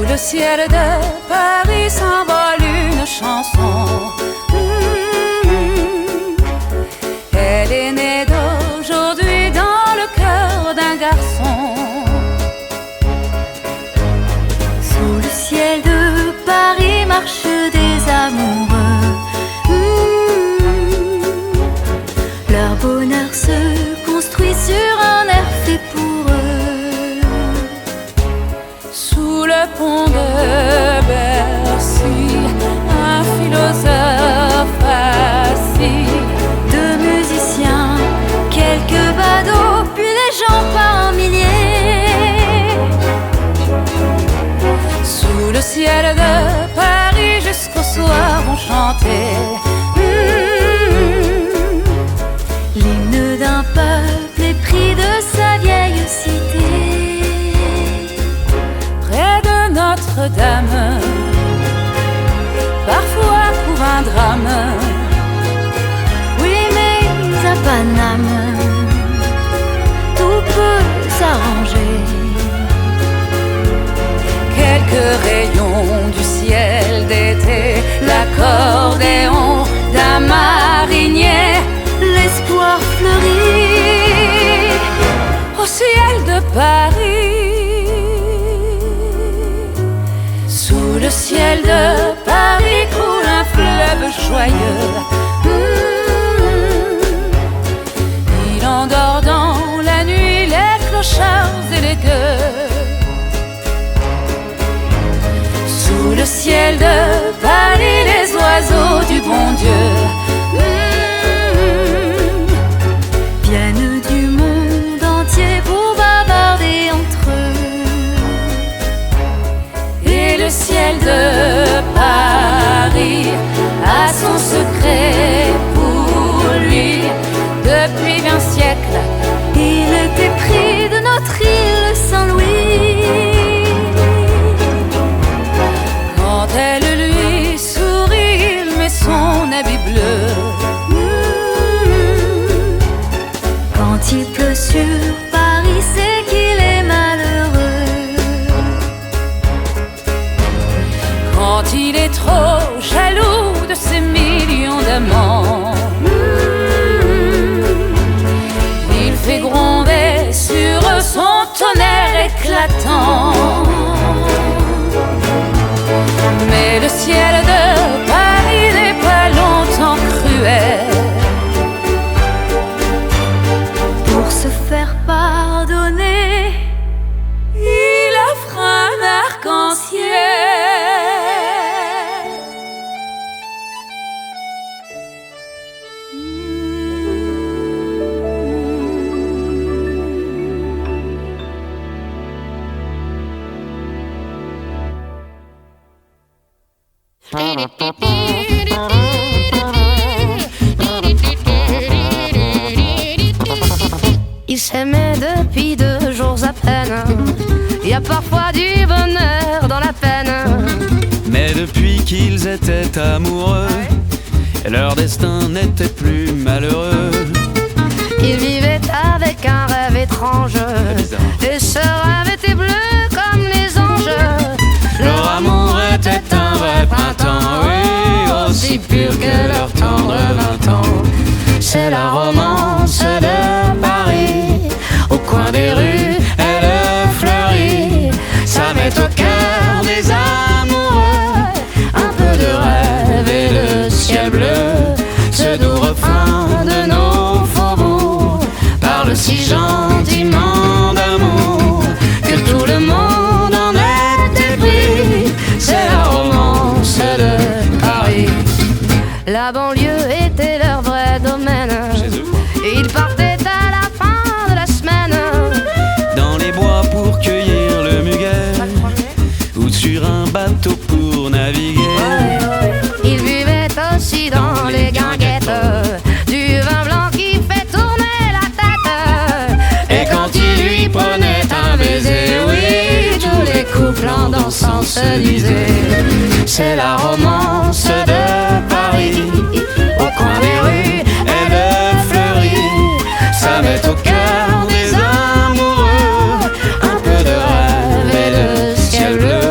le ciel de Paris s'envole une chanson. Elle est née d'aujourd'hui dans le cœur d'un garçon. Sous le ciel de Paris marchent des amoureux. Leur bonheur se construit sur un air fait pour eux. Sous le pont de Bercy, un philosophe assis, deux musiciens, quelques badauds, puis des gens par milliers. Sous le ciel de Paris jusqu'au soir on chantait l'hymne d'un peuple épris de sa vieille cité. Près de Notre-Dame, parfois couvre un drame. Oui, mais à Paname, tout peut s'arranger. Quelques rayons du ciel d'été, l'accordéon d'un marinier, l'espoir fleurit au ciel de Paris. Sous le ciel de Paris coule un fleuve joyeux. Il endort dans la nuit les clochards et les gueux. Sous le ciel de Paris les oiseaux du bon Dieu viennent du monde entier pour bavarder entre eux. Et le ciel de Paris a son secret pour lui. Depuis 20 siècles, il était pris de notre île Saint-Louis. Quand elle lui sourit, il met son habit bleu. Quand il pleut sur Paris, c'est qu'il est malheureux. Quand il est trop jaloux de ses millions d'amants, il fait gronder sur son tonnerre éclatant. Mais le ciel de Paris n'est pas longtemps cruel. Pour se faire pardonner, Il offre un arc-en-ciel. Ils s'aimaient depuis 2 jours à peine. Il y a parfois du bonheur dans la peine. Mais depuis qu'ils étaient amoureux, leur destin n'était plus malheureux. Ils vivaient avec un rêve étrange, et ce rêve était bleu comme les anges. Leur amour était un vrai printemps, oui, aussi pur que leur tendre 20 ans. C'est la romance de Paris, Au coin des rues, elle fleurit. Ça met au cœur des amoureux un peu de rêve et le ciel bleu. Ce doux refrain de nos faubourgs parle si gentiment d'amour que tout le monde en est épris. C'est la romance de Paris. la banlieue était leur vrai domaine. Et ils partaient à la fin de la semaine dans les bois pour cueillir le muguet ou sur un bateau pour naviguer. Ils buvaient aussi dans les guinguettes du vin blanc qui fait tourner la tête. Et quand il lui prenait un baiser, oui, Tous les couples en dansant se disaient c'est la romance de Paris. au coin des rues, elle fleurit. Ça met au cœur des amoureux un peu de rêve et le ciel bleu.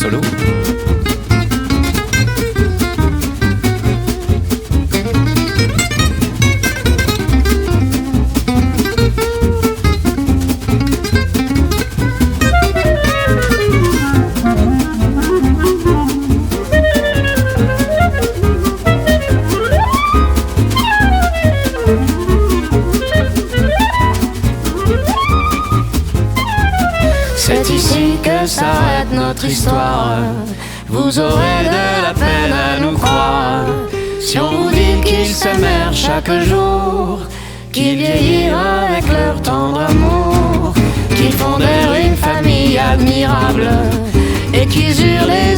solo. C'est ici que s'arrête notre histoire. Vous aurez de la peine à nous croire si on vous dit qu'ils s'aimèrent chaque jour, qu'ils vieillirent avec leur tendre amour, qu'ils fondèrent une famille admirable et qu'ils eurent les